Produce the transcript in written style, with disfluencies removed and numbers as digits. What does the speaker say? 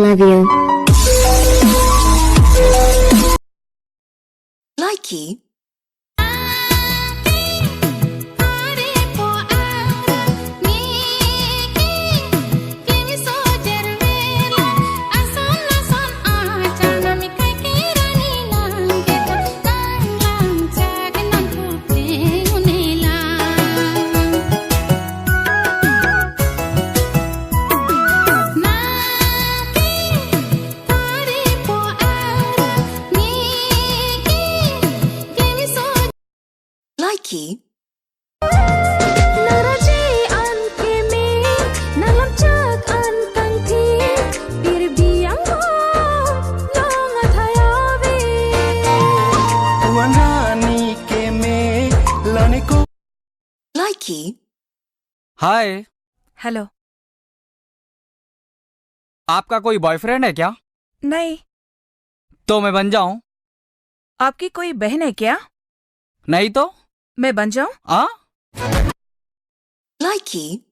love you. Likey. Likey. Likey. Hi, hello. आपका कोई boyfriend है क्या? नहीं। तो मैं बन जाऊं? आपकी कोई बहन है क्या? नहीं तो मैं बन जाऊं? आ? Likey.